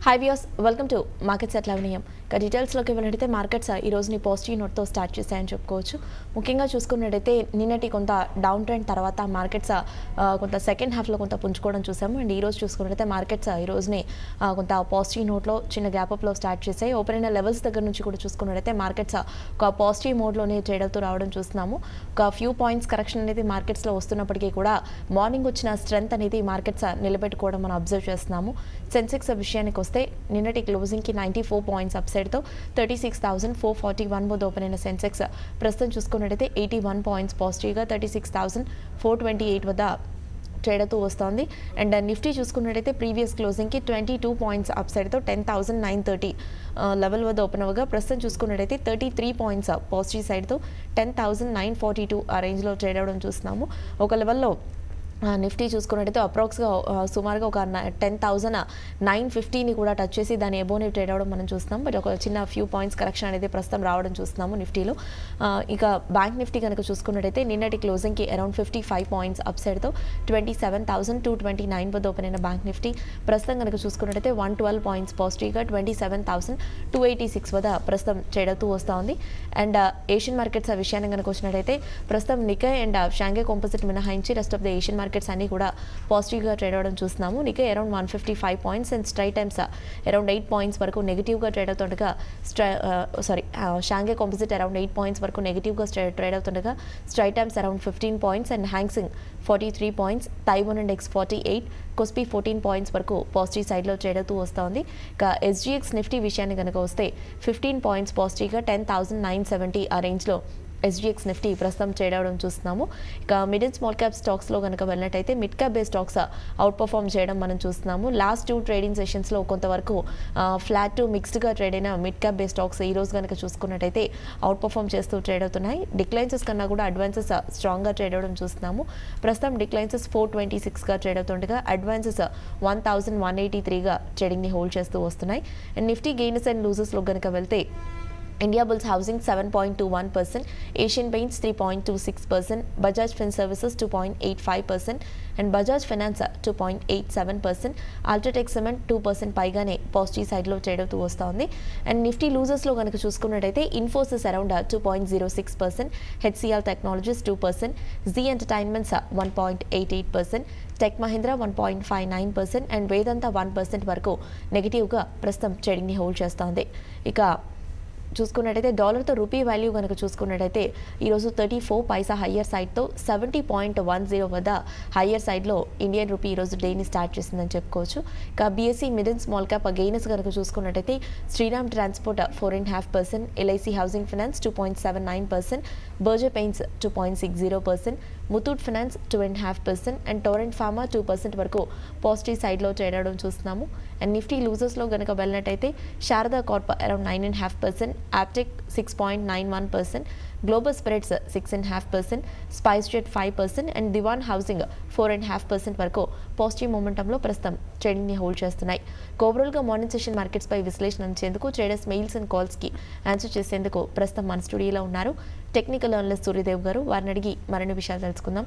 Hi viewers, welcome to Markets at 11 AM. డీటెయిల్స్లోకి వెళ్ళినట్టయితే markets ఈ రోజుని పాజిటివ్ నోట్తో స్టార్ట్ చేశాయని చెప్పుకోవచ్చు. ముఖ్యంగా చూసుకున్నట్టయితే నిన్నటి కొంత డౌన్ ట్రెండ్ తర్వాత మార్కెట్స్ కొంత సెకండ్ హాఫ్లో కొంత పుంజుకోవడం చూసాము. అండ్ ఈ రోజు చూసుకున్నట్టయితే మార్కెట్స్ ఈ రోజుని కొంత పాజిటివ్ నోట్లో చిన్న గ్యాప్ అప్లో స్టార్ట్ చేశాయి. ఓపెన్ అయిన లెవెల్స్ దగ్గర నుంచి కూడా చూసుకున్నట్టయితే మార్కెట్స్ ఒక పాజిటివ్ మోడ్లోనే ట్రేడ్ అవుతూ రావడం చూస్తున్నాము. ఒక ఫ్యూ పాయింట్స్ కరెక్షన్ అనేది మార్కెట్స్లో వస్తున్నప్పటికీ కూడా మార్నింగ్ వచ్చిన స్ట్రెంత్ అనేది మార్కెట్స్ నిలబెట్టుకోవడం మనం అబ్జర్వ్ చేస్తున్నాము. సెన్సెక్స్ విషయానికి వస్తే నిన్నటి క్లోజింగ్కి 94 పాయింట్స్ అప్సైడ్తో 36,441 వద్ద ఓపెన్ అయిన సెన్సెక్స్ ప్రస్తుతం చూసుకున్నట్టయితే 81 పాయింట్స్ పాజిటివ్గా 36,428 వద్ద ట్రేడ్ అవుతూ వస్తుంది. అండ్ నిఫ్టీ చూసుకున్నట్టయితే ప్రీవియస్ క్లోజింగ్కి 22 పాయింట్స్ అప్సైడ్తో 10,930 లెవెల్ వద్ద ఓపెన్ అవ్వగా ప్రస్తుతం చూసుకున్నట్టయితే 33 పాయింట్స్ పాజిటివ్ సైడ్తో 10,942 ఆ రేంజ్లో ట్రేడ్ అవ్వడం చూస్తున్నాము. ఒక లెవెల్లో నిఫ్టీ చూసుకున్నట్టయితే అప్రాక్స్గా సుమారుగా ఒక 10,950ని కూడా టచ్ చేసి దాని ఎబోని ట్రేడ్ అవ్వడం మనం చూస్తున్నాం. బట్ ఒక చిన్న ఫ్యూ పాయింట్స్ కరెక్షన్ అనేది ప్రస్తుతం రావడం చూస్తున్నాము నిఫ్టీలో. ఇక బ్యాంక్ నిఫ్టీ కనుక చూసుకున్నట్టయితే నిన్నటి క్లోజింగ్కి అరౌండ్ 55 పాయింట్స్ అప్సైడ్తో 27,229 వద్ద ఓపెన్ అయిన బ్యాంక్ నిఫ్టీ ప్రస్తుతం కనుక చూసుకున్నట్టయితే 112 పాయింట్స్ పాజిటివ్గా 27,286 వద్ద ప్రస్తుతం ట్రేడ్ అవుతూ వస్తుంది. అండ్ ఏషియన్ మార్కెట్స్ ఆ విషయాన్ని కనుక వచ్చినట్టయితే ప్రస్తుతం నికాయ్ అండ్ షాంఘై కాంపోజిట్ మినహాయించి rest of the Asian markets అన్ని కూడా పాజిటివ్గా ట్రేడ్ అవ్వడం చూస్తున్నాము. Nikkei around 155 points and straight Times around 8 points వరకు నెగిటివ్గా ట్రేడ్ అవుతుండగా షాంఘై కాంపోజిట్ అరౌండ్ 8 పాయింట్స్ వరకు నెగిటివ్గా ట్రేడ్ అవుతుండగా Straits Times around 15 points and Hang Seng 43 points, Taiwan index 48, Kospi 14 points వరకు పాజిటివ్ సైడ్లో ట్రేడ్ అవుతూ వస్తుంది. ఇక SGX నిఫ్టీ విషయాన్ని కనుక వస్తే 15 పాయింట్స్ పాజిటివ్గా 10,970 ఆ రేంజ్లో SGX నిఫ్టీ ప్రస్తుతం ట్రేడ్ అవ్వడం చూస్తున్నాము. ఇక మిడ్ అండ్ స్మాల్ క్యాప్ స్టాక్స్లో కనుక వెళ్ళినట్టయితే mid cap base stocks outperform చేయడం మనం చూస్తున్నాము. లాస్ట్ 2 ట్రేడింగ్ సెషన్స్లో కొంతవరకు ఫ్లాట్ టు మిక్స్డ్గా ట్రేడ్ అయిన మిడ్ క్యాప్ బేస్ స్టాక్స్ ఈ రోజు కనుక చూసుకున్నట్టయితే అవుట్ పర్ఫార్మ్ చేస్తూ ట్రేడ్ అవుతున్నాయి. డిక్లైన్సెస్ కన్నా కూడా అడ్వాన్సెస్ స్ట్రాంగ్గా ట్రేడ్ అవ్వడం చూస్తున్నాము. ప్రస్తుతం డిక్లైన్సెస్ 426గా ట్రేడ్ అవుతుండగా అడ్వాన్సెస్ 1,183గా ట్రేడింగ్ని హోల్డ్ చేస్తూ వస్తున్నాయి. అండ్ నిఫ్టీ గెయిన్స్ అండ్ లూజెస్లో కనుక వెళ్తే India Bulls Housing 7.21%, Asian Paints 3.26%, Bajaj Fin Services 2.85% and Bajaj Finance 2.87%, Ultratech Cement 2% పైగానే పాజిటివ్ సైడ్లో ట్రేడ్ అవుతూ వస్తుంది. అండ్ నిఫ్టీ లూజర్స్లో కనుక చూసుకున్నట్టయితే Infosys around 2.06%, HCL Technologies 2%, Z Entertainments 1.88%, tech Mahindra 1.59% and Vedanta 1% వరకు నెగిటివ్గా ప్రస్తుతం ట్రేడింగ్ని హోల్డ్ చేస్తోంది. ఇక చూసుకున్నట్టయితే డాలర్తో రూపీ వాల్యూ కనుక చూసుకున్నట్టయితే ఈరోజు 34 పైసా హయ్యర్ సైడ్తో 70.10 వద్ద హయ్యర్ సైడ్లో ఇండియన్ రూపీ ఈరోజు డేని స్టార్ట్ చేసిందని చెప్పుకోవచ్చు. ఇక BSE mid and small cap gainers కనుక చూసుకున్నట్టయితే Shriram transport 4.5%, LIC housing finance 2.79%, Berger paints 2.60%, Muthoot finance 2.5% and Torrent pharma 2% వరకు పాజిటివ్ సైడ్లో ట్రేడ్ అవడం చూస్తున్నాము. అండ్ నిఫ్టీ లూజర్స్లో కనుక వెళ్ళినట్టయితే Sharda corp around 9.5%, Aptech 6.91%, global spirits 6.5%, SpiceJet 5% and Dewan housing 4.5% వరకు పాజిటివ్ మొమెంటంలో ప్రస్తుతం ట్రేడింగ్ని హోల్డ్ చేస్తున్నాయి. ఓవరాల్గా మార్నింగ్ సెషన్ మార్కెట్స్పై విశ్లేషణ ఇచ్చేందుకు ట్రేడర్స్ మెయిల్స్ అండ్ కాల్స్కి ఆన్సర్ చేసేందుకు ప్రస్తుతం మన స్టూడియోలో ఉన్నారు టెక్నికల్ అనలిస్ట్ సూర్యదేవ్ గారు. వారిని అడిగి మరిన్ని విషయాలు తెలుసుకుందాం.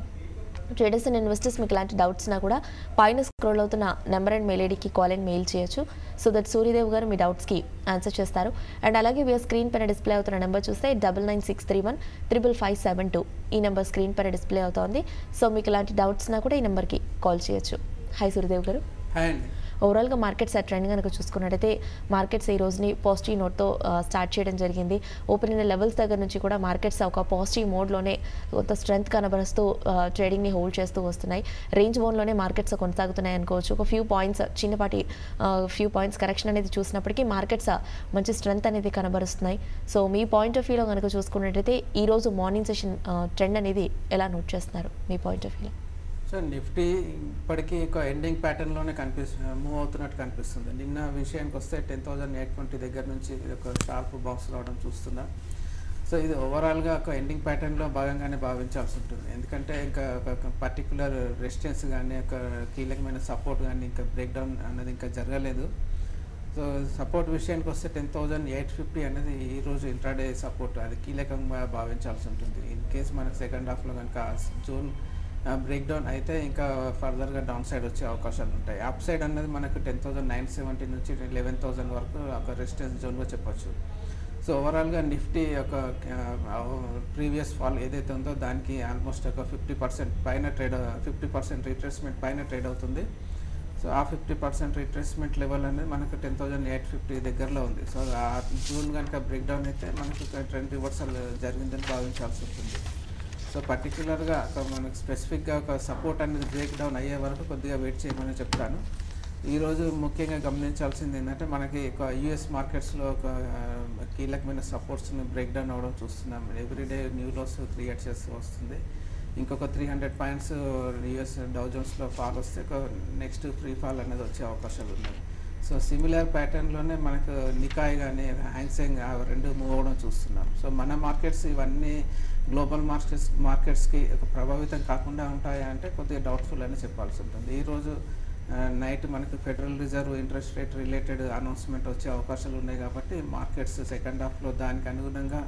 ట్రేడర్స్ అండ్ ఇన్వెస్టర్స్ మీకు ఇలాంటి డౌట్స్నా కూడా పైన స్క్రోల్ అవుతున్న నెంబర్ అండ్ మెయిల్ ఐడికి కాల్ అండ్ మెయిల్ చేయొచ్చు. సో దట్ సూర్యదేవ్ గారు మీ డౌట్స్కి ఆన్సర్ చేస్తారు. అండ్ అలాగే వీఆర్ స్క్రీన్ పైన డిస్ప్లే అవుతున్న నెంబర్ చూస్తే 9963155572 ఈ నెంబర్ స్క్రీన్ పైన డిస్ప్లే అవుతోంది. సో మీకు ఇలాంటి డౌట్స్నా కూడా ఈ నెంబర్కి కాల్ చేయొచ్చు. హాయ్ సూర్యదేవ్ గారు. హాయ్ అండి. ఓవరాల్గా మార్కెట్స్ ట్రెండ్ కనుక చూసుకున్నట్టయితే మార్కెట్స్ ఈ రోజుని పాజిటివ్ నోట్తో స్టార్ట్ చేయడం జరిగింది. ఓపెన్ అయిన లెవెల్స్ దగ్గర నుంచి కూడా మార్కెట్స్ ఒక పాజిటివ్ మోడ్లోనే కొంత స్ట్రెంత్ కనబరుస్తూ ట్రేడింగ్ని హోల్డ్ చేస్తూ వస్తున్నాయి. రేంజ్ బోన్లోనే మార్కెట్స్ కొనసాగుతున్నాయి అనుకోవచ్చు. ఒక ఫ్యూ పాయింట్స్ చిన్నపాటి ఫ్యూ పాయింట్స్ కరెక్షన్ అనేది చూసినప్పటికీ మార్కెట్స్ మంచి స్ట్రెంత్ అనేది కనబరుస్తున్నాయి. సో మీ పాయింట్ ఆఫ్ వ్యూలో కనుక చూసుకున్నట్టయితే ఈరోజు మార్నింగ్ సెషన్ ట్రెండ్ అనేది ఎలా నోట్ చేస్తున్నారు మీ పాయింట్ ఆఫ్ వ్యూలో? సో నిఫ్టీ ఇప్పటికీ ఒక ఎండింగ్ ప్యాటర్న్లోనే మూవ్ అవుతున్నట్టు కనిపిస్తుంది. నిన్న విషయానికి వస్తే 10,820 దగ్గర నుంచి ఒక షార్ప్ బౌన్స్ రావడం చూస్తున్నాం. సో ఇది ఓవరాల్గా ఒక ఎండింగ్ ప్యాటర్న్లో భాగంగానే భావించాల్సి ఉంటుంది. ఎందుకంటే ఇంకా ఒక పర్టికులర్ రెసిస్టెన్స్ కానీ ఒక కీలకమైన సపోర్ట్ కానీ ఇంకా బ్రేక్డౌన్ అనేది ఇంకా జరగలేదు. సో సపోర్ట్ విషయానికి వస్తే 10,850 అనేది ఈరోజు ఇంట్రాడే సపోర్ట్, అది కీలకంగా భావించాల్సి ఉంటుంది. ఇన్ కేసు మనకు సెకండ్ హాఫ్లో కనుక జూన్ బ్రేక్ డౌన్ అయితే ఇంకా ఫర్దర్గా డౌన్ సైడ్ వచ్చే అవకాశాలు ఉంటాయి. అప్ సైడ్ అన్నది మనకు 10,970 నుంచి 11,000 వరకు ఒక రెసిస్టెన్స్ జోన్గా చెప్పొచ్చు. సో ఓవరాల్గా నిఫ్టీ ఒక ప్రీవియస్ ఫాల్ ఏదైతే ఉందో దానికి ఆల్మోస్ట్ ఒక 50% పైన 50% రిట్రేస్మెంట్ పైన ట్రేడ్ అవుతుంది. సో ఆ 50% రిట్రేస్మెంట్ లెవెల్ అనేది మనకు 10,850 దగ్గరలో ఉంది. సో ఆ జూన్ కనుక బ్రేక్ డౌన్ అయితే మనకు ట్రెండ్ రివర్సల్ జరిగిందని భావించాల్సి ఉంటుంది. సో పర్టికులర్గా మనకు స్పెసిఫిక్గా ఒక సపోర్ట్ అనేది బ్రేక్ డౌన్ అయ్యే వరకు కొద్దిగా వెయిట్ చేయమని చెప్తాను. ఈరోజు ముఖ్యంగా గమనించాల్సింది ఏంటంటే మనకి ఒక యూఎస్ మార్కెట్స్లో ఒక కీలకమైన సపోర్ట్స్ని బ్రేక్ డౌన్ అవ్వడం చూస్తున్నాం. ఎవ్రీడే న్యూ లోస్ క్రియేట్ చేస్తూ వస్తుంది. ఇంకొక 300 పాయింట్స్ యూఎస్ డౌ జోన్స్లో ఫాల్ వస్తే ఒక నెక్స్ట్ ఫ్రీ ఫాల్ అనేది వచ్చే అవకాశాలు ఉన్నాయి. సో సిమిలర్ ప్యాటర్న్లోనే మనకు నికాయ్ కానీ హ్యాంగ్సెంగ్ రెండు మూవ్ అవ్వడం చూస్తున్నాం. సో మన మార్కెట్స్ ఇవన్నీ గ్లోబల్ మార్కెట్స్కి ఒక ప్రభావితం కాకుండా ఉంటాయా అంటే కొద్దిగా డౌట్ఫుల్ అని చెప్పాల్సి ఉంటుంది. ఈరోజు నైట్ మనకు federal reserve interest rate related announcement వచ్చే అవకాశాలు ఉన్నాయి కాబట్టి మార్కెట్స్ సెకండ్ హాఫ్లో దానికి అనుగుణంగా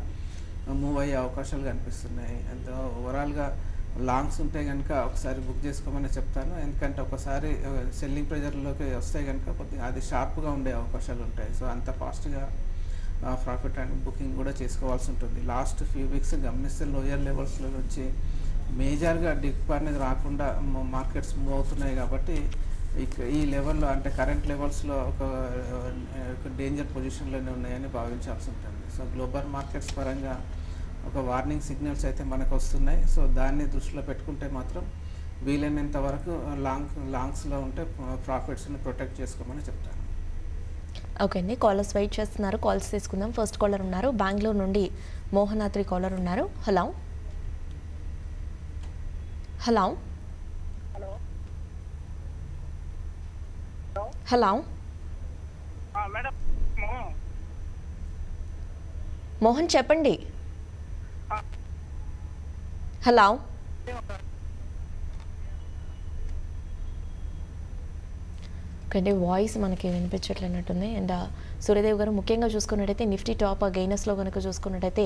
మూవ్ అయ్యే అవకాశాలు కనిపిస్తున్నాయి. అండ్ ఓవరాల్గా లాంగ్స్ ఉంటే కనుక ఒకసారి బుక్ చేసుకోమని చెప్తాను. ఎందుకంటే ఒకసారి సెల్లింగ్ ప్రెజర్లోకి వస్తే కనుక కొద్దిగా అది షార్ప్గా ఉండే అవకాశాలు ఉంటాయి. సో అంత ఫాస్ట్గా ప్రాఫిట్ అండ్ బుకింగ్ కూడా చేసుకోవాల్సి ఉంటుంది. లాస్ట్ ఫ్యూ వీక్స్ గమనిస్తే లోయర్ లెవెల్స్లో నుంచి మేజర్గా డిప్ అనేది రాకుండా మార్కెట్స్ మూవ్ అవుతున్నాయి కాబట్టి ఈ లెవెల్లో అంటే కరెంట్ లెవెల్స్లో ఒక డేంజర్ పొజిషన్లోనే ఉన్నాయని భావించాల్సి ఉంటుంది. సో గ్లోబల్ మార్కెట్స్ పరంగా ఒక వార్నింగ్ సిగ్నల్స్ అయితే మనకు వస్తున్నాయి. సో దాన్ని దృష్టిలో పెట్టుకుంటే మాత్రం వీలైనంత వరకు లాంగ్స్లో ఉంటే ప్రాఫిట్స్ని ప్రొటెక్ట్ చేసుకోమని చెప్తాను. ఓకే అండి, కాలర్స్ వెయిట్ చేస్తున్నారు. కాల్స్ తీసుకుందాం. ఫస్ట్ కాలర్ ఉన్నారు బెంగళూరు నుండి మోహనాద్రి కాలర్ ఉన్నారు. Hello hello hello madam Mohan చెప్పండి. హలో ఓకే, వాయిస్ మనకి వినిపించట్లేనట్టుంది. అండ్ సూర్యదేవ్ గారు ముఖ్యంగా చూసుకున్నట్టయితే నిఫ్టీ టాప్ గెయినర్స్లో కనుక చూసుకున్నట్టయితే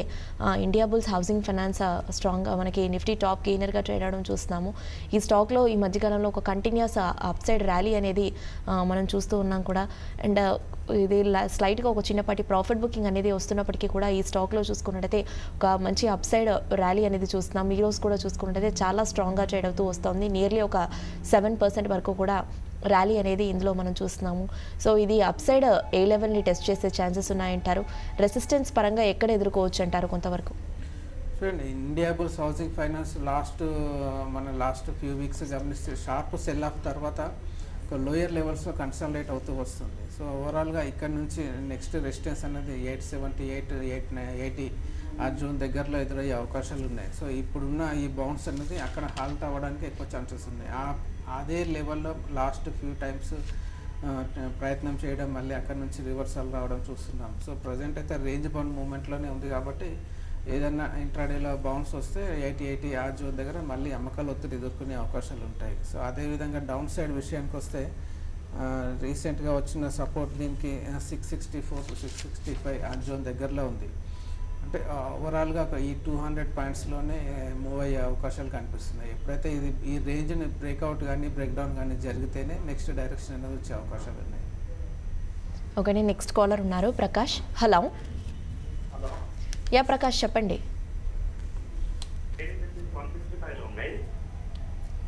ఇండియా బుల్స్ హౌసింగ్ ఫైనాన్స్ స్ట్రాంగ్గా మనకి నిఫ్టీ టాప్ గెయినర్గా ట్రేడ్ అవడం చూస్తున్నాము. ఈ స్టాక్లో ఈ మధ్యకాలంలో ఒక కంటిన్యూస్ అప్ సైడ్ ర్యాలీ అనేది మనం చూస్తూ ఉన్నాం కూడా. అండ్ ఇది స్లైట్గా ఒక చిన్నపాటి ప్రాఫిట్ బుకింగ్ అనేది వస్తున్నప్పటికీ కూడా ఈ స్టాక్లో చూసుకున్నట్టయితే ఒక మంచి అప్ సైడ్ ర్యాలీ అనేది చూస్తున్నాం. ఈ రోజు కూడా చూసుకున్నట్టయితే చాలా స్ట్రాంగ్గా ట్రేడ్ అవుతూ వస్తుంది. నియర్లీ ఒక 7% వరకు కూడా ర్యాలీ అనేది ఇందులో మనం చూస్తున్నాము. సో ఇది అప్ సైడ్ ఏ లెవెల్ని టెస్ట్ చేసే ఛాన్సెస్ ఉన్నాయంటారు? రెసిస్టెన్స్ పరంగా ఎక్కడ ఎదుర్కోవచ్చు అంటారు కొంతవరకు? చూడండి, India bulls housing finance last few weeks గమనిస్తే షార్ప్ సెల్ ఆఫ్ తర్వాత ఒక లోయర్ లెవెల్స్లో కన్సాలిడేట్ అవుతూ వస్తుంది. సో ఓవరాల్గా ఇక్కడ నుంచి నెక్స్ట్ రెసిస్టెన్స్ అనేది 878, 880 ఆ జూన్ దగ్గరలో ఎదురయ్యే అవకాశాలు ఉన్నాయి. సో ఇప్పుడున్న ఈ బౌన్స్ అనేది అక్కడ హాల్ట్ అవ్వడానికి ఎక్కువ ఛాన్సెస్ ఉన్నాయి. అదే లెవెల్లో లాస్ట్ ఫ్యూ టైమ్స్ ప్రయత్నం చేయడం మళ్ళీ అక్కడ నుంచి రివర్సల్ రావడం చూస్తున్నాం. సో ప్రజెంట్ అయితే రేంజ్ బౌండ్ మూమెంట్లోనే ఉంది కాబట్టి ఏదన్నా ఇంట్రాడేలో బౌన్స్ వస్తే 80 ఆ జోన్ దగ్గర మళ్ళీ అమ్మకాలు ఒత్తిడి ఎదుర్కొనే అవకాశాలు ఉంటాయి. సో అదేవిధంగా డౌన్ సైడ్ విషయానికి వస్తే రీసెంట్గా వచ్చిన సపోర్ట్ దీనికి 664 to 665 ఆ జోన్ దగ్గరలో ఉంది. అంటే ఓవరాల్గా ఈ 200 పాయింట్స్లోనే మూవ్ అయ్యే అవకాశాలు కనిపిస్తున్నాయి. ఎప్పుడైతే ఈ రేంజ్ని బ్రేక్అవుట్ కానీ బ్రేక్డౌన్ కానీ జరిగితేనే నెక్స్ట్ డైరెక్షన్ అనేది వచ్చే అవకాశాలు ఉన్నాయి. ఓకే, నెక్స్ట్ కాలర్ ఉన్నారు ప్రకాష్. హలో యా ప్రకాష్ చెప్పండి.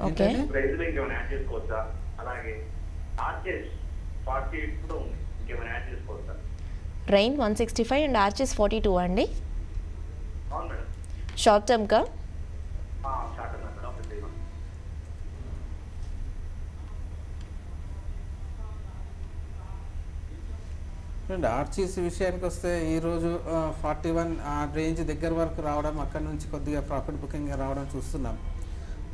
ఓకే, రెయిన్ 165 అండ్ ఆర్చెస్ 42 అండి. షార్ట్ టర్మ్గా చూడండి, ఆర్చీస్ విషయానికి వస్తే ఈరోజు 41 ఆ రేంజ్ దగ్గర వరకు రావడం, అక్కడ నుంచి కొద్దిగా ప్రాఫిట్ బుకింగ్ రావడం చూస్తున్నాం.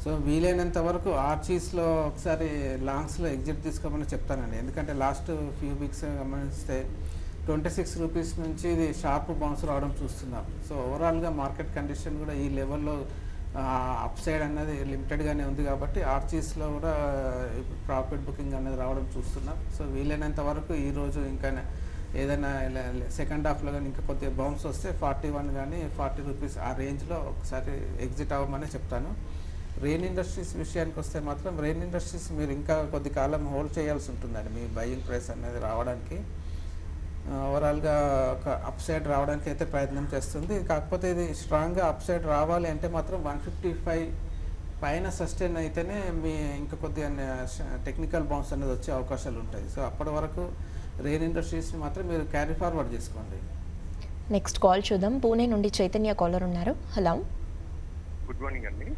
సో వీలైనంత వరకు ఆర్చీస్లో ఒకసారి లాంగ్స్లో ఎగ్జిట్ తీసుకోమని చెప్తానండి. ఎందుకంటే లాస్ట్ ఫ్యూ వీక్స్ గమనిస్తే 26 రూపీస్ నుంచి ఇది షార్ప్ బౌన్స్ రావడం చూస్తున్నాం. సో ఓవరాల్గా మార్కెట్ కండిషన్ కూడా ఈ లెవెల్లో అప్ సైడ్ అన్నది లిమిటెడ్గానే ఉంది కాబట్టి ఆర్చీస్లో కూడా ప్రాఫిట్ బుకింగ్ అనేది రావడం చూస్తున్నాం. సో వీలైనంత వరకు ఈరోజు ఇంకా ఏదైనా సెకండ్ హాఫ్లో కానీ ఇంకా కొద్దిగా బౌన్స్ వస్తే 41 కానీ 40 రూపీస్ ఆ రేంజ్లో ఒకసారి ఎగ్జిట్ అవ్వమని చెప్తాను. రెయిన్ ఇండస్ట్రీస్ విషయానికి వస్తే మాత్రం రెయిన్ ఇండస్ట్రీస్ మీరు ఇంకా కొద్ది కాలం హోల్డ్ చేయాల్సి ఉంటుందండి మీ బయింగ్ ప్రైస్ అనేది రావడానికి. ఓవరాల్గా ఒక అప్ సైడ్ రావడానికి అయితే ప్రయత్నం చేస్తుంది. కాకపోతే ఇది స్ట్రాంగ్గా అప్ సైడ్ రావాలి అంటే మాత్రం 155 పైన సస్టైన్ అయితేనే మీ ఇంకా కొద్దిగా టెక్నికల్ బౌన్స్ అనేది వచ్చే అవకాశాలు ఉంటాయి. సో అప్పటి వరకు రెయిన్ ఇండస్ట్రీస్ని మాత్రం మీరు క్యారీ ఫార్వర్డ్ చేసుకోండి. నెక్స్ట్ కాల్ చూద్దాం. పూణే నుండి చైతన్య కాలర్ ఉన్నారు. హలో. గుడ్ మార్నింగ్ అండి.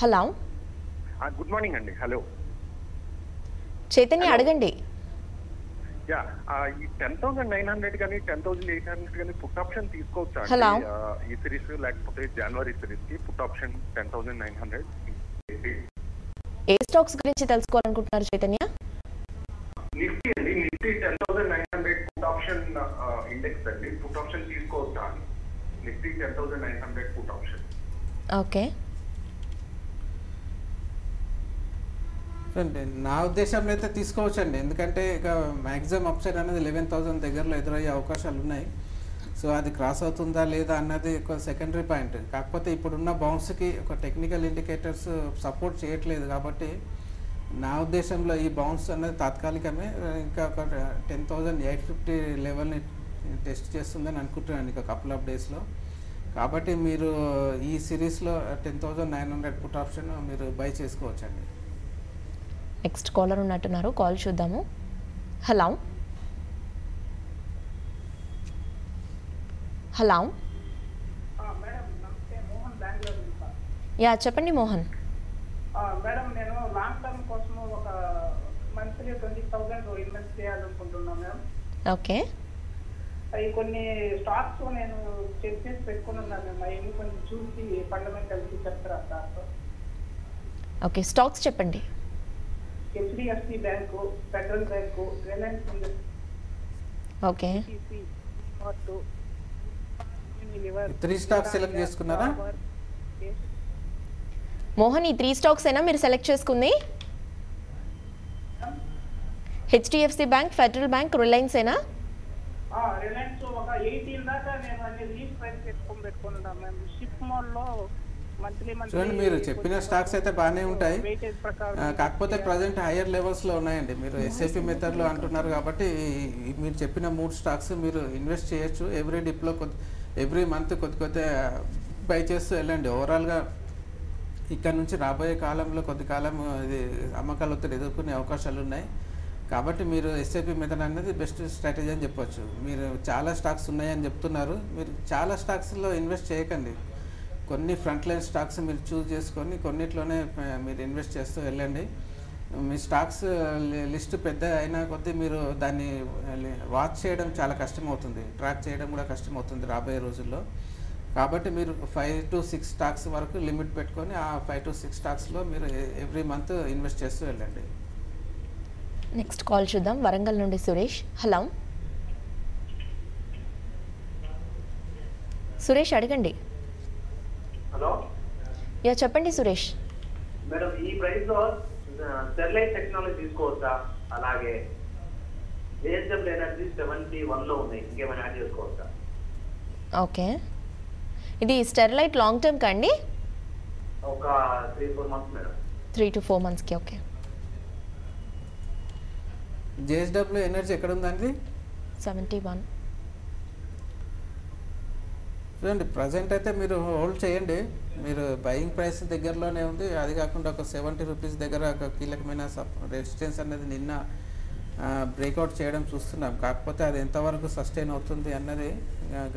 హలో. గుడ్ మార్నింగ్ అండి. హలో చైతన్య అడగండి. యా, ఈ 10,900 కానీ 10,800 కానీ పుట్ ఆప్షన్ తీసుకోవచ్చా Hello. ఈ సిరీస్ లేకపోతే జనవరి సిరీస్ కి పుట్ ఆప్షన్ 10,900? ఏ స్టాక్స్ గురించి తెలుసుకోవాలనుకుంటున్నారు చైతన్య? నిఫ్టీ అండి, నిఫ్టీ 10,900 పుట్ ఆప్షన్ ఇండెక్స్ అండి. పుట్ ఆప్షన్ తీసుకోవచ్చా? Nifty 10,900 put option. ఓకే. చూడండి, నా ఉద్దేశంలో అయితే తీసుకోవచ్చండి. ఎందుకంటే ఇక మ్యాక్సిమం అప్సైడ్ అనేది 11,000 దగ్గరలో ఎదురయ్యే అవకాశాలు ఉన్నాయి. సో అది క్రాస్ అవుతుందా లేదా అన్నది ఒక సెకండరీ పాయింట్. కాకపోతే ఇప్పుడున్న బౌన్స్కి ఒక టెక్నికల్ ఇండికేటర్స్ సపోర్ట్ చేయట్లేదు కాబట్టి నా ఉద్దేశంలో ఈ బౌన్స్ అనేది తాత్కాలికమే. ఇంకా ఒక 10,850 లెవెల్ని టెస్ట్ చేస్తుందని అనుకుంటున్నాను ఇంకా కపుల్ ఆఫ్ డేస్లో. కాబట్టి మీరు ఈ సిరీస్లో 10,900 పుట్ ఆప్షన్ మీరు బై చేసుకోవచ్చండి. నెక్స్ట్ కాలర్ ఉన్నట్టున్నారు. కాల్ చూద్దాము. హలో. హలో. మేడం నమస్తే, మోహన్ బెంగళూరు నుంచి. యా చెప్పండి మోహన్. మేడం నేను లాంగ్ టర్మ్ కోసం ఒక మంత్లీ 20,000 ఇన్వెస్ట్ చేయాలనుకుంటున్నాను మేడం. ఓకే. అవి కొన్ని స్టాక్స్ నేను చెక్ చేసి పెట్టుకుని ఉన్నాను మేము. అవి కొంచెం చూసి ఫండమెంటల్స్ చెప్తారా సార్? ఓకే, స్టాక్స్ చెప్పండి. HDFC bank, federal bank, Reliance industry, okay. Three stocks select చేసుకున్నారా? మోహన్ ఈ 3 స్టాక్స్ అయినా మీరు సెలెక్ట్ చేసుకుంది? HDFC bank, federal bank, Reliance ఏనా? రిలయన్స్ ఒక 18 దాకా నేను అన్ని లీజ్ ప్రైస్ పెట్టుకుని ఉన్నాను మేము. షిప్ మాల్లో మంత్లీ చూడండి, మీరు చెప్పిన స్టాక్స్ అయితే బాగానే ఉంటాయి. వెయిటేజ్ ప్రకారం కాకపోతే ప్రజెంట్ హయ్యర్ లెవెల్స్లో ఉన్నాయండి. మీరు ఎస్ఐపి మెథడ్లో అంటున్నారు కాబట్టి మీరు చెప్పిన 3 స్టాక్స్ మీరు ఇన్వెస్ట్ చేయొచ్చు. ఎవ్రీ డిప్లో ఎవ్రీ మంత్ కొద్ది బై చేస్తూ వెళ్ళండి. ఓవరాల్గా ఇక్కడ నుంచి రాబోయే కాలంలో కొద్ది కాలం ఇది అమ్మకాల ఒత్తిడి ఎదుర్కొనే అవకాశాలు ఉన్నాయి. కాబట్టి మీరు ఎస్ఐపి మెథడ్ అనేది బెస్ట్ స్ట్రాటజీ అని చెప్పొచ్చు. మీరు చాలా స్టాక్స్ ఉన్నాయని చెప్తున్నారు. మీరు చాలా స్టాక్స్లో ఇన్వెస్ట్ చేయకండి. కొన్ని ఫ్రంట్ లైన్ స్టాక్స్ మీరు చూస్ చేసుకొని కొన్నిట్లోనే మీరు ఇన్వెస్ట్ చేస్తూ వెళ్ళండి. మీ స్టాక్స్ లిస్ట్ పెద్ద అయినా కొద్దీ మీరు దాన్ని వాచ్ చేయడం చాలా కష్టమవుతుంది, ట్రాక్ చేయడం కూడా కష్టమవుతుంది రాబోయే రోజుల్లో. కాబట్టి మీరు 5 to 6 స్టాక్స్ వరకు లిమిట్ పెట్టుకొని ఆ 5 to 6 స్టాక్స్లో మీరు ఎవ్రీ మంత్ ఇన్వెస్ట్ చేస్తూ వెళ్ళండి. నెక్స్ట్ కాల్ చూద్దాం. వరంగల్ నుండి సురేష్. హలో. సురేష్ అడగండి. హలో. యా చెప్పండి సురేష్. మేడం ఈ ప్రైస్ లో స్టెర్లైట్ టెక్నాలజీ తీసుకోవచ్చా? అలాగే JSW ఎనర్జీ 71 లో ఉన్నాయి, ఇంకేమైనా యాడ్ చేసుకోవచ్చా? ఓకే. ఇది స్టెర్లైట్ లాంగ్ టర్మ్ కండి? ఒక 3-4 మంత్స్ మేడం. 3 to 4 monthsకి. ఓకే. JSW ఎనర్జీ ఎక్కడ ఉందండి? 71. చూడండి, ప్రజెంట్ అయితే మీరు హోల్డ్ చేయండి. మీరు బయింగ్ ప్రైస్ దగ్గరలోనే ఉంది. అది కాకుండా ఒక 70 రూపీస్ దగ్గర ఒక కీలకమైన రెసిస్టెన్స్ అనేది నిన్న బ్రేక్అవుట్ చేయడం చూస్తున్నాం. కాకపోతే అది ఎంతవరకు సస్టైన్ అవుతుంది అన్నది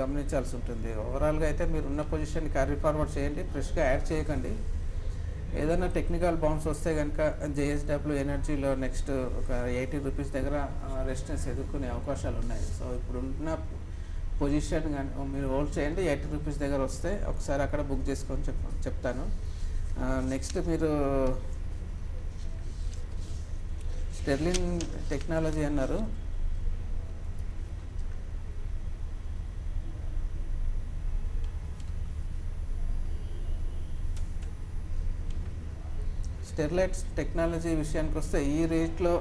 గమనించాల్సి ఉంటుంది. ఓవరాల్గా అయితే మీరు ఉన్న పొజిషన్ క్యారీ ఫార్వర్డ్ చేయండి, ఫ్రెష్గా యాడ్ చేయకండి. ఏదైనా టెక్నికల్ బౌన్స్ వస్తే కనుక JSW ఎనర్జీలో నెక్స్ట్ ఒక 80 రూపీస్ దగ్గర రెసిస్టెన్స్ ఎదుర్కొనే అవకాశాలు ఉన్నాయి. సో ఇప్పుడు ఉన్న పొజిషన్ మీరు హోల్డ్ చేయండి. 80 రూపీస్ దగ్గర వస్తే ఒకసారి అక్కడ బుక్ చేసుకొని చెప్తాను. నెక్స్ట్ మీరు స్టెర్లిన్ టెక్నాలజీ అన్నారు. స్టెర్లైట్ టెక్నాలజీ విషయానికి వస్తే ఈ రేట్లో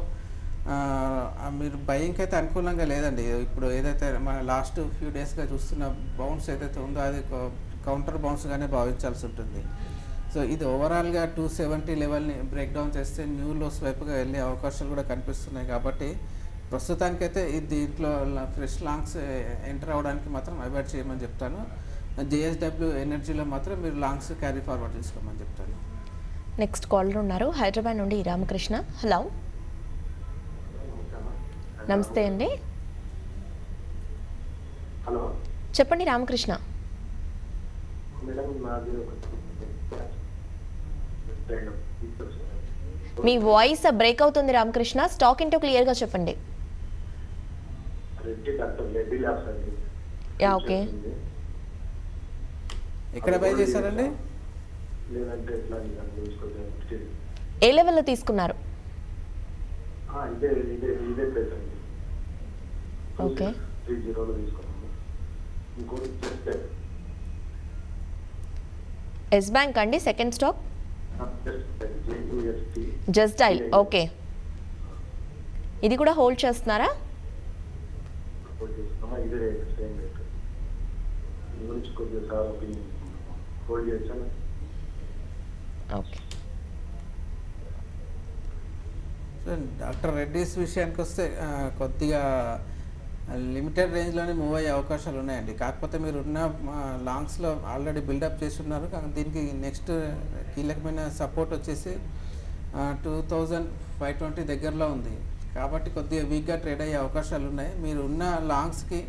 మీరు బయింగ్కి అయితే అనుకూలంగా లేదండి. ఇప్పుడు ఏదైతే మన లాస్ట్ ఫ్యూ డేస్గా చూస్తున్న బౌన్స్ ఏదైతే ఉందో అది కౌంటర్ బౌన్స్గానే భావించాల్సి ఉంటుంది. సో ఇది ఓవరాల్గా 270 లెవెల్ని బ్రేక్ డౌన్ చేస్తే న్యూ లోస్ వైపుగా వెళ్ళే అవకాశాలు కూడా కనిపిస్తున్నాయి. కాబట్టి ప్రస్తుతానికైతే దీంట్లో ఫ్రెష్ లాంగ్స్ ఎంటర్ అవ్వడానికి మాత్రం అవాయిడ్ చేయమని చెప్తాను. JSW ఎనర్జీలో మాత్రం మీరు లాంగ్స్ క్యారీ ఫార్వర్డ్ చేసుకోమని చెప్తాను. నెక్స్ట్ కాలర్ ఉన్నారు హైదరాబాద్ నుండి రామకృష్ణ. హలో, నమస్తే అండి. హలో చెప్పండి రామకృష్ణ. మేడం, నాది మీ వాయిస్ బ్రేక్ అవుతుంది రామకృష్ణ. స్టాక్ ఏంటో క్లియర్గా చెప్పండి. రెడ్డి డాక్టర్ రెడ్డి ల్యాబ్స్ అండి. Yeah, okay. ఎక్కడ బై చేశారండి? లేదంటే ఎట్లా ఏ లెవెల్లో తీసుకున్నారు? ఇదే ప్లేస్ అండి. ఓకే, 30లో తీసుకున్నాము. ఇంకోటి ఎస్ బ్యాంక్ అండి second stock. Just dial, okay. ఇది కూడా హోల్డ్ చేస్తున్నారా? ఇదే సేమ్ రేట్ గురించి కొద్దిగా సార్ ఒపీనియన్ హోల్డ్ చేస్తాను. ఓకే. సో డాక్టర్ రెడ్డిస్ విషయానికి వస్తే కొద్దిగా లిమిటెడ్ రేంజ్లోనే మూవ్ అయ్యే అవకాశాలు ఉన్నాయండి. కాకపోతే మీరు ఉన్న లాంగ్స్లో ఆల్రెడీ బిల్డప్ చేసి ఉన్నారు. కానీ దీనికి నెక్స్ట్ కీలకమైన సపోర్ట్ వచ్చేసి 2520 దగ్గరలో ఉంది. కాబట్టి కొద్దిగా వీక్గా ట్రేడ్ అయ్యే అవకాశాలు ఉన్నాయి. మీరు ఉన్న లాంగ్స్కి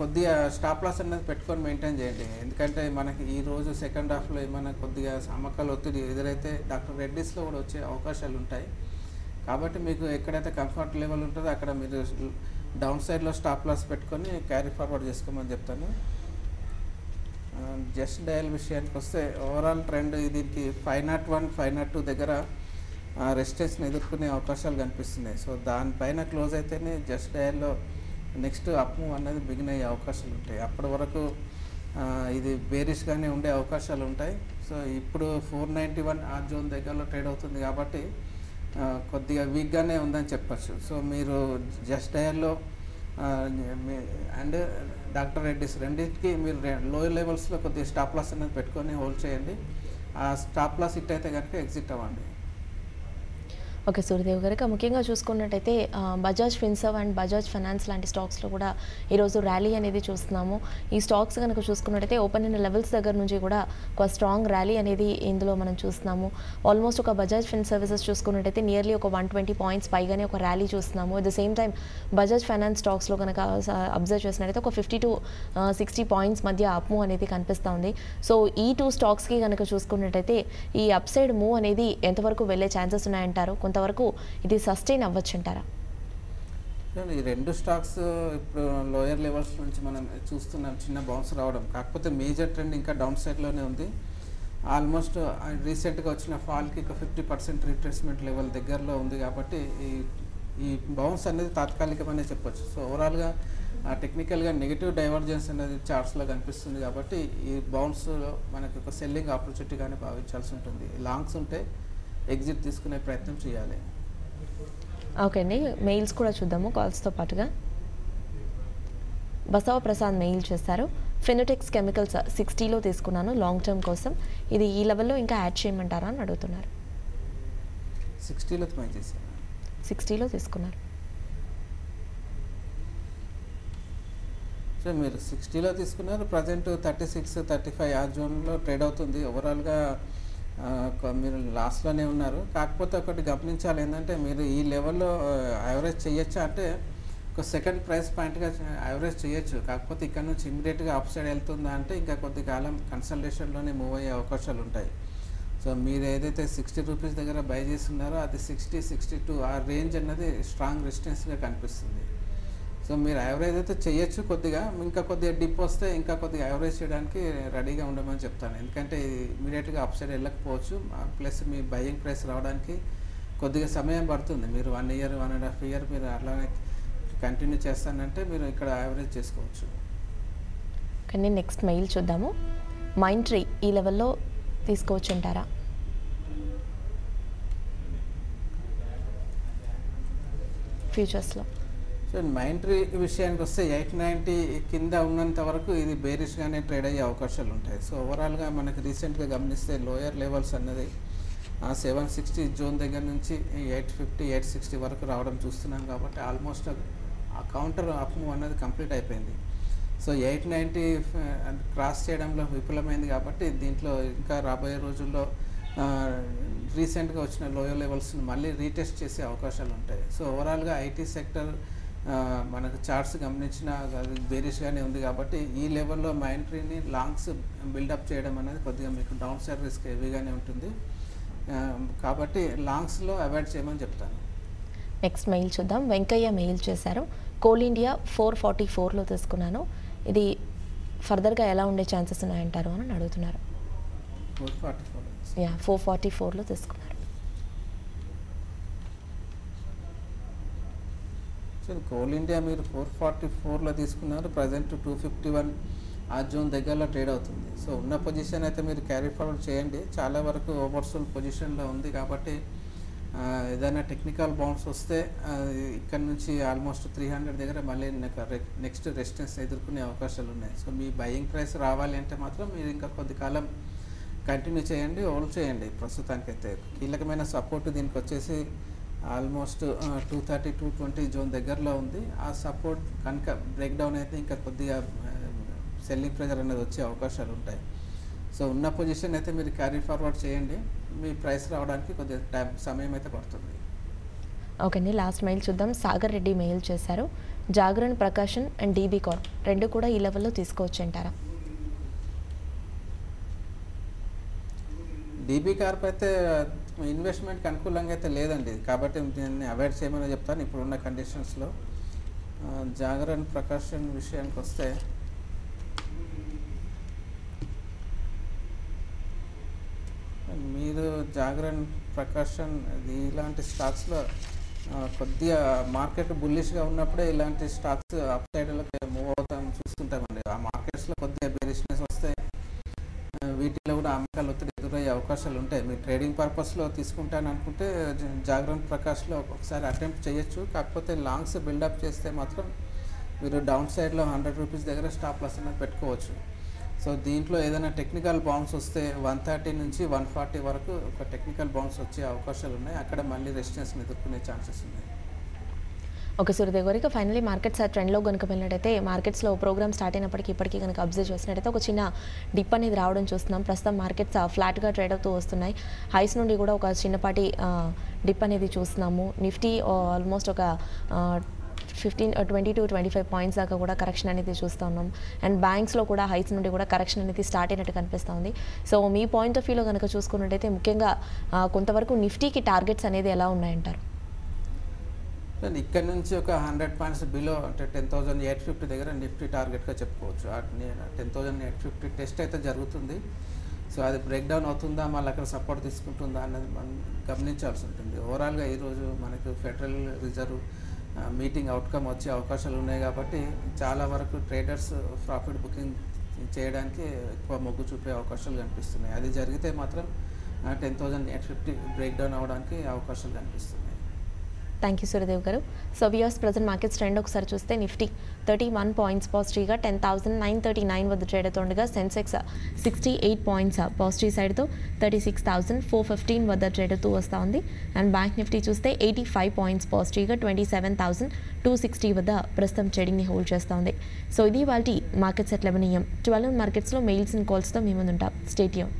కొద్దిగా స్టాప్ లాస్ అనేది పెట్టుకొని మెయింటైన్ చేయండి. ఎందుకంటే మనకి ఈరోజు సెకండ్ హాఫ్లో ఏమైనా కొద్దిగా అమ్మకాల ఒత్తిడి ఎదురైతే డాక్టర్ రెడ్డిస్లో కూడా వచ్చే అవకాశాలు ఉంటాయి. కాబట్టి మీకు ఎక్కడైతే కంఫర్ట్ లెవెల్ ఉంటుందో అక్కడ మీరు డౌన్ సైడ్లో స్టాప్ లాస్ పెట్టుకొని క్యారీ ఫార్వర్డ్ చేసుకోమని చెప్తాను. జస్ట్ డయల్ విషయానికి వస్తే ఓవరాల్ ట్రెండ్ దీనికి 501, 502 దగ్గర రెసిస్టెన్స్ని ఎదుర్కొనే అవకాశాలు కనిపిస్తున్నాయి. సో దానిపైన క్లోజ్ అయితేనే జస్ట్ డయల్లో నెక్స్ట్ అప్ మూవ్ అనేది బిగిన్ అయ్యే అవకాశాలు ఉంటాయి. అప్పటి వరకు ఇది బేరిష్గానే ఉండే అవకాశాలు ఉంటాయి. సో ఇప్పుడు 491 ఆ జోన్ దగ్గరలో ట్రేడ్ అవుతుంది కాబట్టి కొద్దిగా వీక్గానే ఉందని చెప్పచ్చు. సో మీరు జస్ట్ డయల్లో అండ్ డాక్టర్ రెడ్డిస్ రెండింటికి మీరు లోయర్ లెవెల్స్లో కొద్దిగా స్టాప్ లాస్ అనేది పెట్టుకొని హోల్డ్ చేయండి. ఆ స్టాప్ లాస్ హిట్ అయితే కనుక ఎగ్జిట్ అవ్వండి. ఓకే సూర్యదేవ్ గారు, ముఖ్యంగా చూసుకున్నట్టయితే బజాజ్ ఫిన్సర్వ్ అండ్ బజాజ్ ఫైనాన్స్ లాంటి స్టాక్స్లో కూడా ఈరోజు ర్యాలీ అనేది చూస్తున్నాము. ఈ స్టాక్స్ కనుక చూసుకున్నట్టయితే ఓపెన్ అయిన లెవెల్స్ దగ్గర నుంచి కూడా ఒక స్ట్రాంగ్ ర్యాలీ అనేది ఇందులో మనం చూస్తున్నాము. ఆల్మోస్ట్ ఒక బజాజ్ ఫిన్ సర్వీసెస్ చూసుకున్నట్టయితే నియర్లీ ఒక 120 పాయింట్స్ పైగానే ఒక ర్యాలీ చూస్తున్నాము. At the same time Bajaj finance స్టాక్స్లో కనుక అబ్జర్వ్ చేసినట్టయితే ఒక 50 to 60 పాయింట్స్ మధ్య అప్ మూవ్ అనేది కనిపిస్తూ ఉంది. సో ఈ టూ స్టాక్స్కి కనుక చూసుకున్నట్టయితే ఈ అప్ సైడ్ మూవ్ అనేది ఎంతవరకు వెళ్ళే ఛాన్సెస్ ఉన్నాయంటారు? కొంతవరకు ఇది సస్టైన్ అవ్వచ్చు అంటారా? ఈ రెండు స్టాక్స్ ఇప్పుడు లోయర్ లెవెల్స్ నుంచి మనం చూస్తున్నాం చిన్న బౌన్స్ రావడం. కాకపోతే మేజర్ ట్రెండ్ ఇంకా డౌన్ సైడ్లోనే ఉంది. ఆల్మోస్ట్ రీసెంట్గా వచ్చిన ఫాల్కి ఒక 50% రిట్రేస్మెంట్ లెవెల్ దగ్గరలో ఉంది. కాబట్టి ఈ బౌన్స్ అనేది తాత్కాలికమనే చెప్పొచ్చు. సో ఓవరాల్గా టెక్నికల్గా నెగిటివ్ డైవర్జెన్స్ అనేది చార్ట్స్లో కనిపిస్తుంది. కాబట్టి ఈ బౌన్స్లో మనకి ఒక సెల్లింగ్ ఆపర్చునిటీగానే భావించాల్సి ఉంటుంది. లాంగ్స్ ఉంటే ఎగ్జిట్ తీసుకునే ప్రయత్నం చేయాలి. ఓకే అండి, మెయిల్స్ కూడా చూద్దాము కాల్స్తో పాటుగా. బసవ ప్రసాద్ మెయిల్ చేస్తారు. ఫినోటెక్స్ కెమికల్స్ 60లో తీసుకున్నాను లాంగ్ టర్మ్ కోసం, ఇది ఈ లెవెల్లో ఇంకా యాడ్ చేయమంటారా అని అడుగుతున్నారు. 60లో బై చేశాను. 60లో తీసుకున్నారు. సో మీరు 60లో తీసుకున్నారు. ప్రజెంట్ 36, 35 ఆ జోన్లో ట్రేడ్ అవుతుంది. ఓవరాల్గా మీరు లాస్ట్లోనే ఉన్నారు. కాకపోతే ఒకటి గమనించాలి ఏంటంటే మీరు ఈ లెవెల్లో యావరేజ్ చేయొచ్చా అంటే ఒక సెకండ్ ప్రైస్ పాయింట్గా యావరేజ్ చేయొచ్చు. కాకపోతే ఇక్కడ నుంచి ఇమీడియట్గా అప్ సైడ్ వెళ్తుందా అంటే ఇంకా కొద్ది కాలం కన్సల్టేషన్లోనే మూవ్ అయ్యే అవకాశాలు ఉంటాయి. సో మీరు ఏదైతే 60 రూపీస్ దగ్గర బై చేస్తున్నారో అది 60, 62 ఆ రేంజ్ అన్నది స్ట్రాంగ్ రెసిస్టెన్స్గా కనిపిస్తుంది. సో మీరు యావరేజ్ అయితే చేయొచ్చు. కొద్దిగా ఇంకా కొద్దిగా డిప్ వస్తే ఇంకా కొద్దిగా యావరేజ్ చేయడానికి రెడీగా ఉండమని చెప్తాను. ఎందుకంటే ఇమీడియట్గా అప్ సైడ్ వెళ్ళకపోవచ్చు. ప్లస్ మీ బయింగ్ ప్రైస్ రావడానికి కొద్దిగా సమయం పడుతుంది. మీరు 1 year, 1.5 year మీరు అలానే కంటిన్యూ చేస్తానంటే మీరు ఇక్కడ యావరేజ్ చేసుకోవచ్చు. కానీ నెక్స్ట్ మెయిల్ చూద్దాము. మైండ్ ట్రీ ఈ లెవెల్లో తీసుకోవచ్చు అంటారా? ఫ్యూచర్స్లో సో మైంట్రీ విషయానికి వస్తే 890 కింద ఉన్నంత వరకు ఇది బేరిష్గానే ట్రేడ్ అయ్యే అవకాశాలు ఉంటాయి. సో ఓవరాల్గా మనకి రీసెంట్గా గమనిస్తే లోయర్ లెవెల్స్ అన్నది 760 జోన్ దగ్గర నుంచి 850 860 వరకు రావడం చూస్తున్నాం. కాబట్టి ఆల్మోస్ట్ ఆ కౌంటర్ అప్ మూవ్ అన్నది కంప్లీట్ అయిపోయింది. సో 890 క్రాస్ చేయడంలో విఫలమైంది. కాబట్టి దీంట్లో ఇంకా రాబోయే రోజుల్లో రీసెంట్గా వచ్చిన లోయర్ లెవెల్స్ని మళ్ళీ రీటెస్ట్ చేసే అవకాశాలు ఉంటాయి. సో ఓవరాల్గా ఐటీ సెక్టర్ మనకు చార్ట్స్ గమనించిన బేరిష్గానే ఉంది. కాబట్టి ఈ లెవెల్లో మైంట్రీని లాంగ్స్ బిల్డప్ చేయడం అనేది కొద్దిగా మీకు డౌన్ సైడ్ రిస్క్ హెవీగానే ఉంటుంది. కాబట్టి లాంగ్స్లో అవాయిడ్ చేయమని చెప్తాను. నెక్స్ట్ మెయిల్ చూద్దాం. వెంకయ్య మెయిల్ చేశారు. కోల్ ఇండియా 444లో తీసుకున్నాను, ఇది ఫర్దర్గా ఎలా ఉండే ఛాన్సెస్ ఉన్నాయంటారు అని అడుగుతున్నారు. 444లో తీసుకున్నారు. కోల్ ఇండియా మీరు 444లో తీసుకున్నారు. ప్రజెంట్ 251 ఆ జోన్ దగ్గరలో ట్రేడ్ అవుతుంది. సో ఉన్న పొజిషన్ అయితే మీరు క్యారీ ఫార్వర్డ్ చేయండి. చాలా వరకు ఓవర్సోల్ పొజిషన్లో ఉంది. కాబట్టి ఏదైనా టెక్నికల్ బౌన్స్ వస్తే ఇక్కడ నుంచి ఆల్మోస్ట్ 300 దగ్గర మళ్ళీ నెక్స్ట్ రెసిస్టెన్స్ ఎదుర్కొనే అవకాశాలు ఉన్నాయి. సో మీ బయింగ్ ప్రైస్ రావాలి అంటే మాత్రం మీరు ఇంకా కొద్ది కాలం కంటిన్యూ చేయండి, హోల్డ్ చేయండి. ప్రస్తుతానికైతే కీలకమైన సపోర్ట్ దీనికి వచ్చేసి ఆల్మోస్ట్ 230 220 జోన్ దగ్గరలో ఉంది. ఆ సపోర్ట్ కనుక బ్రేక్ డౌన్ అయితే ఇంకా కొద్దిగా సెల్లింగ్ ప్రెజర్ అనేది వచ్చే అవకాశాలు ఉంటాయి. సో ఉన్న పొజిషన్ అయితే మీరు క్యారీ ఫార్వర్డ్ చేయండి. మీ ప్రైస్ రావడానికి కొద్దిగా సమయం అయితే పడుతుంది. ఓకే అండి, లాస్ట్ మెయిల్ చూద్దాం. సాగర్ రెడ్డి మెయిల్ చేశారు. Jagran Prakashan and DB Corp రెండు కూడా ఈ లెవెల్లో తీసుకోవచ్చు అంటారా? డీబీ కార్ప్ అయితే ఇన్వెస్ట్మెంట్కి అనుకూలంగా అయితే లేదండి. కాబట్టి దీన్ని అవాయిడ్ చేయమని చెప్తాను ఇప్పుడున్న కండిషన్స్లో. జాగరణ్ ప్రకాషన్ విషయానికి వస్తే మీరు జాగరణ్ ప్రకాషన్ ఇలాంటి స్టాక్స్లో కొద్దిగా మార్కెట్ బుల్లిష్గా ఉన్నప్పుడే ఇలాంటి స్టాక్స్ అప్ సైడ్లోకి మూవ్ అవుతాం చూస్తుంటామండి. ఆ మార్కెట్స్లో కొద్దిగా బేరిష్నెస్ వస్తే వీటిలో కూడా అమ్మకాలు ఒత్తిడి ఎదురయ్యే అవకాశాలు ఉంటాయి. మీరు ట్రేడింగ్ పర్పస్లో తీసుకుంటాను అనుకుంటే జాగరణ్ ప్రకాష్లో ఒకసారి అటెంప్ట్ చేయొచ్చు. కాకపోతే లాంగ్స్ బిల్డప్ చేస్తే మాత్రం మీరు డౌన్ సైడ్లో 100 రూపీస్ దగ్గర స్టాప్ లాస్ అనేది పెట్టుకోవచ్చు. సో దీంట్లో ఏదైనా టెక్నికల్ బౌన్స్ వస్తే 130 నుంచి 140 వరకు ఒక టెక్నికల్ బౌన్స్ వచ్చే అవకాశాలు ఉన్నాయి. అక్కడ మళ్ళీ రెసిస్టెన్స్ని ఎదుర్కొనే ఛాన్సెస్ ఉన్నాయి. ఓకే సూర్యదేవ్ గారు, ఇక ఫైనలీ మార్కెట్స్ ట్రెండ్లో కనుక వెళ్ళినట్టయితే మార్కెట్స్లో ప్రోగ్రామ్ స్టార్ట్ అయినప్పటికీ ఇప్పటికీ కనుక అబ్జర్వ్ చేసినట్టయితే ఒక చిన్న డిప్ అనేది రావడం చూస్తున్నాం. ప్రస్తుతం మార్కెట్స్ ఫ్లాట్గా ట్రేడ్ అవుతూ వస్తున్నాయి. హైస్ నుండి కూడా ఒక చిన్నపాటి డిప్ అనేది చూస్తున్నాము. నిఫ్టీ ఆల్మోస్ట్ ఒక 20 to 25 పాయింట్స్ దాకా కూడా కరెక్షన్ అనేది చూస్తూ ఉన్నాం. అండ్ బ్యాంక్స్లో కూడా హైస్ నుండి కూడా కరెక్షన్ అనేది స్టార్ట్ అయినట్టు కనిపిస్తుంది. సో మీ పాయింట్ ఆఫ్ వ్యూలో కనుక చూసుకున్నట్టయితే ముఖ్యంగా కొంతవరకు నిఫ్టీకి టార్గెట్స్ అనేది ఎలా ఉన్నాయంటారు? ఇక్కడ నుంచి ఒక 100 పాయింట్స్ బిలో అంటే 10,850 దగ్గర నిఫ్టీ టార్గెట్గా చెప్పుకోవచ్చు. 10,850 టెస్ట్ అయితే జరుగుతుంది. సో అది బ్రేక్ డౌన్ అవుతుందా, మళ్ళీ అక్కడ సపోర్ట్ తీసుకుంటుందా అన్నది మనం గమనించాల్సి ఉంటుంది. ఓవరాల్గా ఈరోజు మనకు ఫెడరల్ రిజర్వ్ మీటింగ్ అవుట్కమ్ వచ్చే అవకాశాలు ఉన్నాయి. కాబట్టి చాలా వరకు ట్రేడర్స్ ప్రాఫిట్ బుకింగ్ చేయడానికి ఎక్కువ మొగ్గు చూపే అవకాశాలు కనిపిస్తున్నాయి. అది జరిగితే మాత్రం 10,850 బ్రేక్ డౌన్ అవ్వడానికి అవకాశాలు కనిపిస్తున్నాయి. థ్యాంక్ యూ సూర్యదేవ్ గారు. So viewers present markets trend ఒకసారి చూస్తే నిఫ్టీ 31 పాయింట్స్ పాజిటివ్గా 10,939 వద్ద ట్రేడ్ అవుతుండగా సెన్సెక్స్ 68 పాయింట్స్ పాజిటివ్ సైడ్తో 36,415 వద్ద ట్రేడ్ అవుతూ వస్తూ ఉంది. అండ్ బ్యాంక్ నిఫ్టీ చూస్తే 85 పాయింట్స్ పాజిటివ్గా 27,260 వద్ద ప్రస్తుతం ట్రేడింగ్ని హోల్డ్ చేస్తూ ఉంది. సో ఇది వాటి మార్కెట్స్ ఎట్ 11 AM 12 మార్కెట్స్లో మెయిల్స్ అండ్ కాల్స్తో మీ ముందు ఉంటాం. Stay tune.